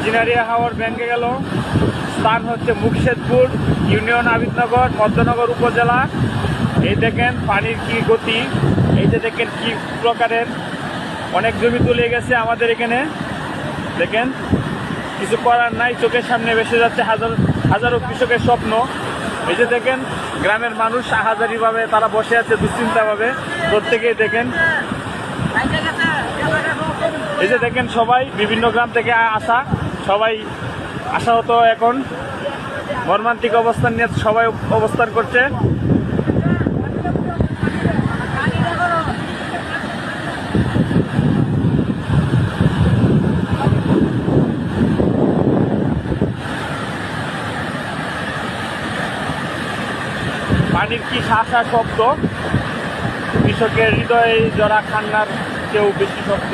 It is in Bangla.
ইঞ্জিনিয়ারিং হাওর ভেঙে গেল। স্থান হচ্ছে মুকশেদপুর ইউনিয়ন আবিদনগর মধ্যনগর উপজেলা। এই দেখেন পানির কি গতি, এই যে দেখেন কি প্রকারের অনেক জমি তুলে গেছে আমাদের এখানে। দেখেন কিছু করার নাই, চোখের সামনে ভেসে যাচ্ছে হাজারো কৃষকের স্বপ্ন। এই যে দেখেন গ্রামের মানুষ হাজারিভাবে তারা বসে আছে দুশ্চিন্তাভাবে। প্রত্যেকেই দেখেন, এই যে দেখেন সবাই বিভিন্ন গ্রাম থেকে আসা, সবাই আশাহত এখন মর্মান্তিক অবস্থান নিয়ে সবাই অবস্থান করছে। পানির কি শাসা শব্দ, কৃষকের হৃদয়ে জরা কান্নার চেয়েও বেশি শব্দ।